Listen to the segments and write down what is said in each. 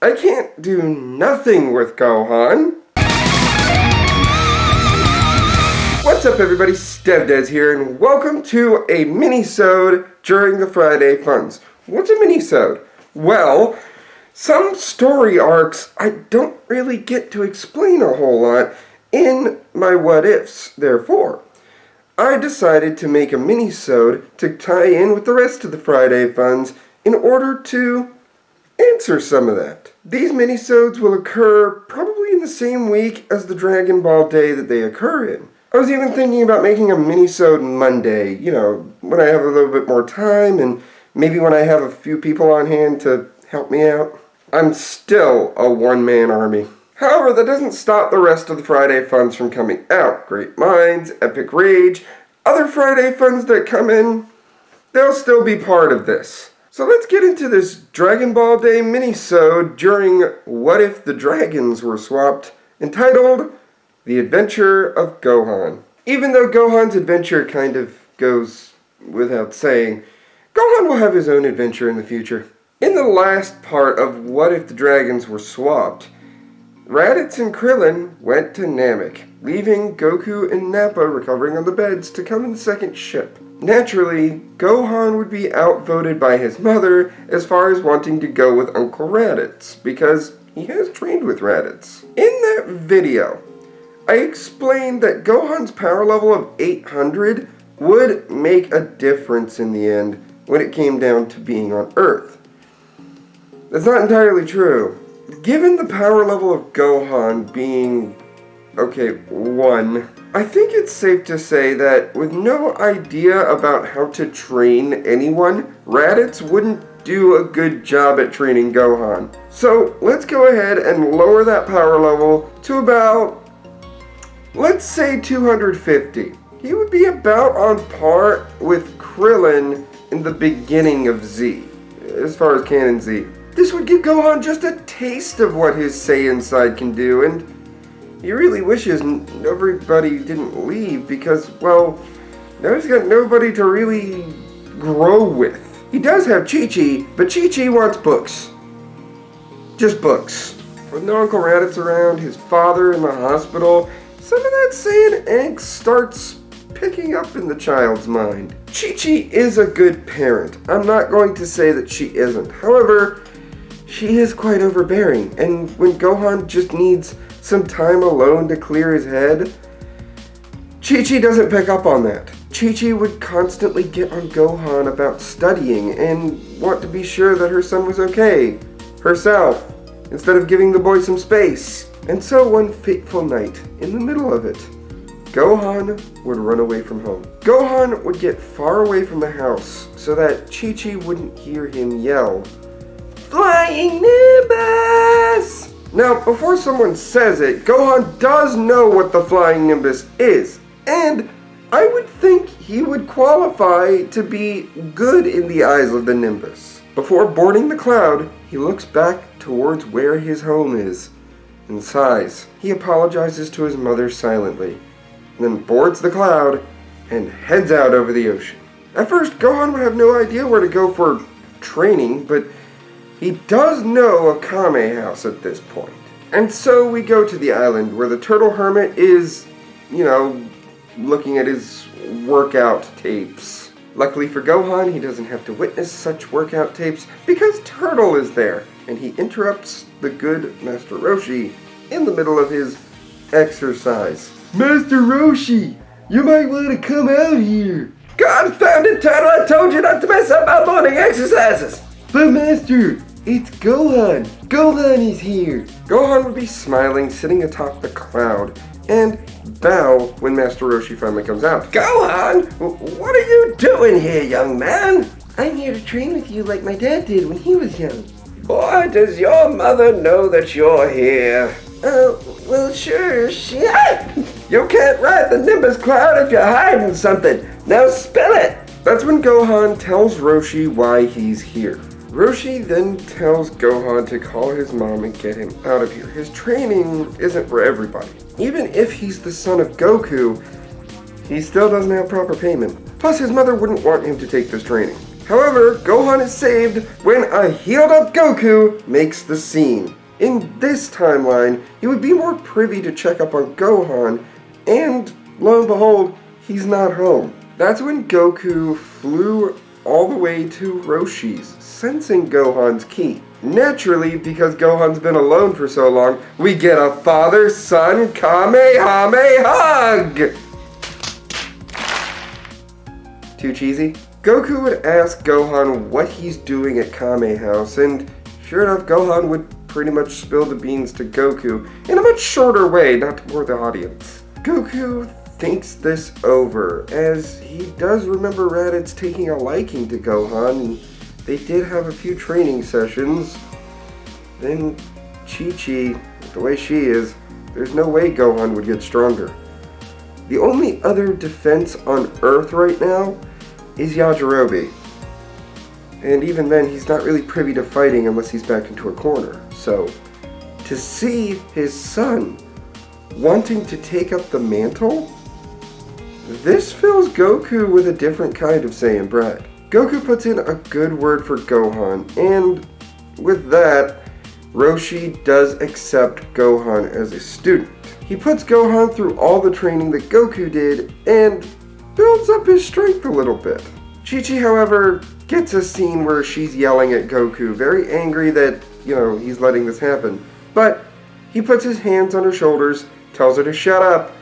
I can't do nothing with Gohan. What's up everybody, StevDez here, and welcome to a mini-sode during the Friday Funs. What's a mini-sode? Well, some story arcs I don't really get to explain a whole lot in my what-ifs, therefore I decided to make a mini-sode to tie in with the rest of the Friday Funs in order to answer some of that. These mini-sodes will occur probably in the same week as the Dragon Ball Day that they occur in. I was even thinking about making a mini-sode Monday, when I have a little bit more time and maybe when I have a few people on hand to help me out. I'm still a one-man army. However, that doesn't stop the rest of the Friday Funs from coming out. Great Minds, Epic Rage, other Friday Funs that come in, they'll still be part of this. So let's get into this Dragon Ball Day mini-sode during What If the Dragons Were Swapped, entitled The Adventure of Gohan. Even though Gohan's adventure kind of goes without saying, Gohan will have his own adventure in the future. In the last part of What If the Dragons Were Swapped, Raditz and Krillin went to Namek, leaving Goku and Nappa recovering on the beds to come in the second ship. Naturally, Gohan would be outvoted by his mother as far as wanting to go with Uncle Raditz, because he has trained with Raditz. In that video, I explained that Gohan's power level of 800 would make a difference in the end when it came down to being on Earth. That's not entirely true. Given the power level of Gohan being, 1, I think it's safe to say that with no idea about how to train anyone, Raditz wouldn't do a good job at training Gohan. So let's go ahead and lower that power level to about, let's say 250. He would be about on par with Krillin in the beginning of Z, as far as Canon Z. This would give Gohan just a taste of what his Saiyan side can do, and he really wishes everybody didn't leave because, now he's got nobody to really grow with. He does have Chi-Chi, but Chi-Chi wants books. Just books. With no Uncle Raditz around, his father in the hospital, some of that Saiyan angst starts picking up in the child's mind. Chi-Chi is a good parent. I'm not going to say that she isn't. However, she is quite overbearing, and when Gohan just needs some time alone to clear his head, Chi-Chi doesn't pick up on that. Chi-Chi would constantly get on Gohan about studying and want to be sure that her son was okay, herself, instead of giving the boy some space. And so one fateful night, in the middle of it, Gohan would run away from home. Gohan would get far away from the house so that Chi-Chi wouldn't hear him yell, "Flying Nimbus!" Now, before someone says it, Gohan does know what the Flying Nimbus is, and I would think he would qualify to be good in the eyes of the Nimbus. Before boarding the cloud, he looks back towards where his home is and sighs. He apologizes to his mother silently, then boards the cloud and heads out over the ocean. At first, Gohan would have no idea where to go for training, but he does know a Kame house at this point. And so we go to the island where the Turtle Hermit is, looking at his workout tapes. Luckily for Gohan, he doesn't have to witness such workout tapes because Turtle is there, and he interrupts the good Master Roshi in the middle of his exercise. "Master Roshi, you might want to come out here." "Confounded Turtle, I told you not to mess up my morning exercises." "But Master, it's Gohan. Gohan is here." Gohan would be smiling, sitting atop the cloud, and bow when Master Roshi finally comes out. "Gohan, what are you doing here, young man?" "I'm here to train with you like my dad did when he was young." "Boy, does your mother know that you're here." Well, sure. You can't ride the Nimbus cloud if you're hiding something. Now spill it." That's when Gohan tells Roshi why he's here. Roshi then tells Gohan to call his mom and get him out of here. His training isn't for everybody. Even if he's the son of Goku, he still doesn't have proper payment. Plus, his mother wouldn't want him to take this training. However, Gohan is saved when a healed up Goku makes the scene. In this timeline, he would be more privy to check up on Gohan, and lo and behold, he's not home. That's when Goku flew all the way to Roshi's, sensing Gohan's ki. Naturally, because Gohan's been alone for so long, we get a father-son Kamehameha hug! Too cheesy? Goku would ask Gohan what he's doing at Kame House, and sure enough, Gohan would pretty much spill the beans to Goku in a much shorter way, not to bore the audience. Goku thinks this over, as he does remember Raditz taking a liking to Gohan, and they did have a few training sessions. Then Chi-Chi, the way she is, there's no way Gohan would get stronger. The only other defense on Earth right now is Yajirobe. And even then, he's not really privy to fighting unless he's backed into a corner. So, to see his son wanting to take up the mantle, this fills Goku with a different kind of Saiyan pride. Goku puts in a good word for Gohan, and with that, Roshi does accept Gohan as a student. He puts Gohan through all the training that Goku did, and builds up his strength a little bit. Chi-Chi, however, gets a scene where she's yelling at Goku, very angry that, he's letting this happen. But he puts his hands on her shoulders, tells her to shut up,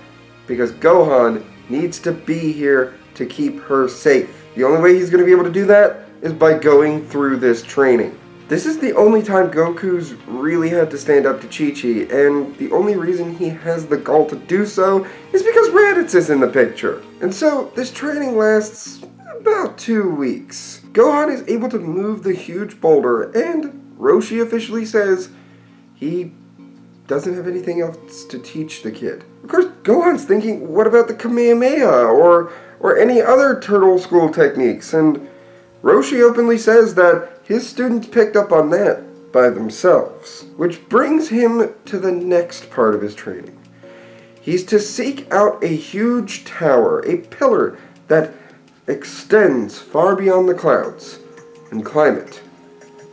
because Gohan needs to be here to keep her safe. The only way he's going to be able to do that is by going through this training. This is the only time Goku's really had to stand up to Chi-Chi, and the only reason he has the gall to do so is because Raditz is in the picture. And so, this training lasts about 2 weeks. Gohan is able to move the huge boulder, and Roshi officially says he doesn't have anything else to teach the kid. Of course, Gohan's thinking, what about the Kamehameha, or any other turtle school techniques? And Roshi openly says that his students picked up on that by themselves. Which brings him to the next part of his training. He's to seek out a huge tower, a pillar that extends far beyond the clouds, and climb it.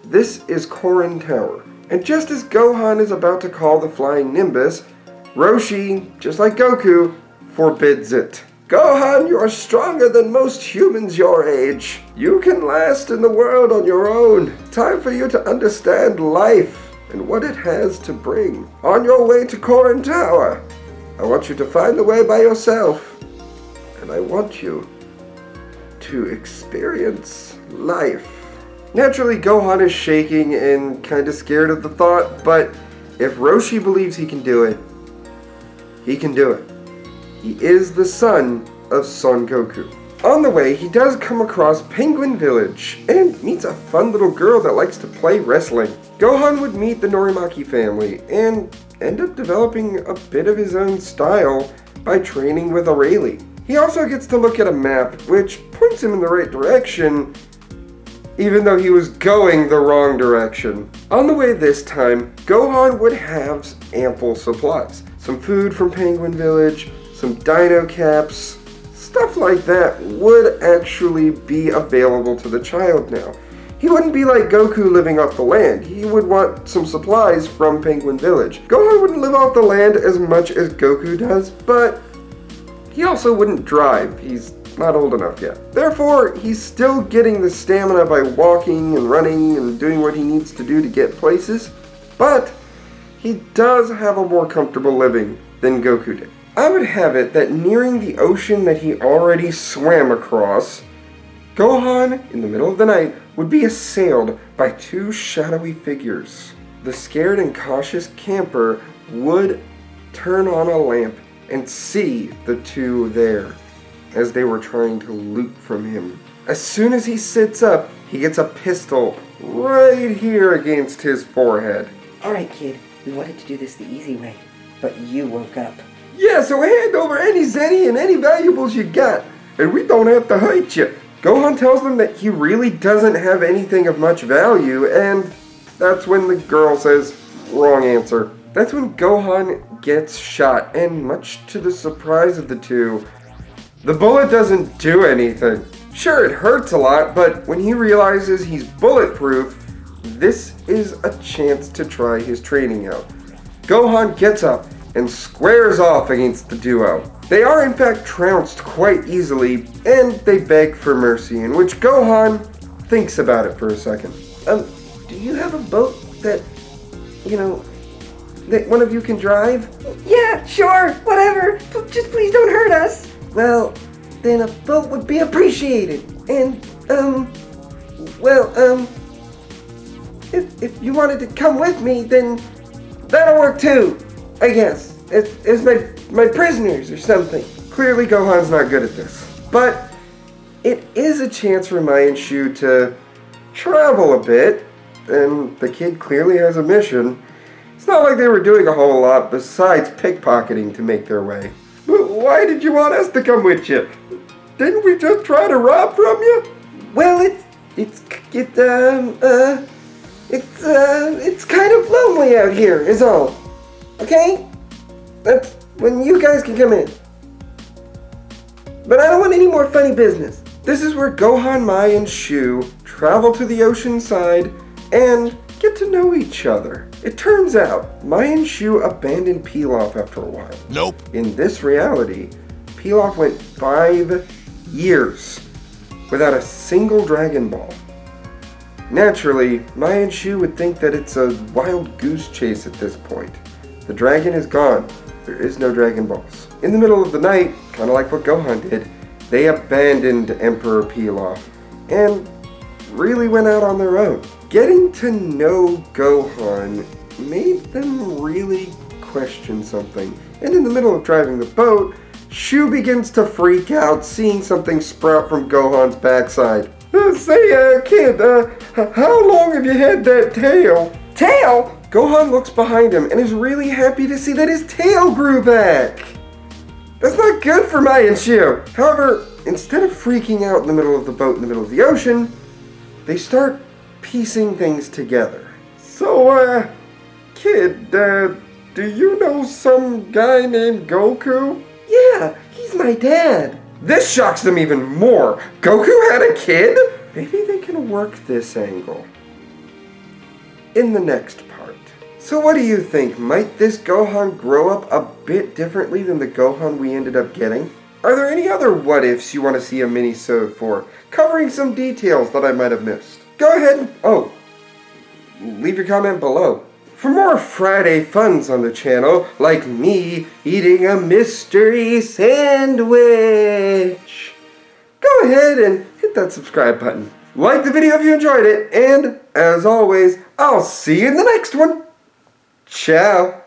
This is Korin Tower. And just as Gohan is about to call the Flying Nimbus, Roshi, just like Goku, forbids it. Gohan, you are stronger than most humans your age. You can last in the world on your own. Time for you to understand life and what it has to bring. On your way to Korin Tower, I want you to find the way by yourself. And I want you to experience life. Naturally, Gohan is shaking and kind of scared of the thought, but if Roshi believes he can do it, he can do it. He is the son of Son Goku. On the way, he does come across Penguin Village and meets a fun little girl that likes to play wrestling. Gohan would meet the Norimaki family and end up developing a bit of his own style by training with Rayleigh. He also gets to look at a map, which points him in the right direction, even though he was going the wrong direction. On the way this time, Gohan would have ample supplies. Some food from Penguin Village, some dino caps, stuff like that would actually be available to the child now. He wouldn't be like Goku living off the land. He would want some supplies from Penguin Village. Gohan wouldn't live off the land as much as Goku does, but he also wouldn't drive. He's not old enough yet. Therefore, he's still getting the stamina by walking and running and doing what he needs to do to get places, but he does have a more comfortable living than Goku did. I would have it that nearing the ocean that he already swam across, Gohan, in the middle of the night, would be assailed by two shadowy figures. The scared and cautious camper would turn on a lamp and see the two there as they were trying to loot from him. As soon as he sits up, he gets a pistol right here against his forehead. Alright, kid, we wanted to do this the easy way, but you woke up. Yeah, so hand over any zenny and any valuables you got, and we don't have to hurt you. Gohan tells them that he really doesn't have anything of much value, and that's when the girl says, wrong answer. That's when Gohan gets shot, and much to the surprise of the two, the bullet doesn't do anything. Sure, it hurts a lot, but when he realizes he's bulletproof, this is a chance to try his training out. Gohan gets up and squares off against the duo. They are in fact trounced quite easily, and they beg for mercy, in which Gohan thinks about it for a second. Do you have a boat that, that one of you can drive? Yeah, sure, whatever. Just please don't hurt us. Well, then a boat would be appreciated. And, if you wanted to come with me, then that'll work too, I guess. As my prisoners or something. Clearly Gohan's not good at this. But it is a chance for Mai and Shu to travel a bit, and the kid clearly has a mission. It's not like they were doing a whole lot besides pickpocketing to make their way. But why did you want us to come with you? Didn't we just try to rob from you? Well, it's kind of lonely out here, is all. Okay? That's when you guys can come in. But I don't want any more funny business. This is where Gohan, Mai, and Shu travel to the ocean side and get to know each other. It turns out Mai and Shu abandoned Pilaf after a while. Nope. In this reality, Pilaf went 5 years without a single Dragon Ball. Naturally, Mai and Shu would think that it's a wild goose chase at this point. The dragon is gone. There is no Dragon Balls. In the middle of the night, kind of like what Gohan did, they abandoned Emperor Pilaf and really went out on their own. Getting to know Gohan made them really question something. And in the middle of driving the boat, Shu begins to freak out, seeing something sprout from Gohan's backside. Say, kid, how long have you had that tail? Tail? Gohan looks behind him and is really happy to see that his tail grew back. That's not good for Mai and Shu. However, instead of freaking out in the middle of the boat in the middle of the ocean, they start piecing things together. So, kid, do you know some guy named Goku? Yeah, he's my dad. This shocks them even more. Goku had a kid? Maybe they can work this angle in the next part. So what do you think? Might this Gohan grow up a bit differently than the Gohan we ended up getting? Are there any other what-ifs you want to see a mini-sode for, covering some details that I might have missed? Go ahead and, leave your comment below. For more Friday funs on the channel, like me eating a mystery sandwich, go ahead and hit that subscribe button. Like the video if you enjoyed it, and as always, I'll see you in the next one. Ciao.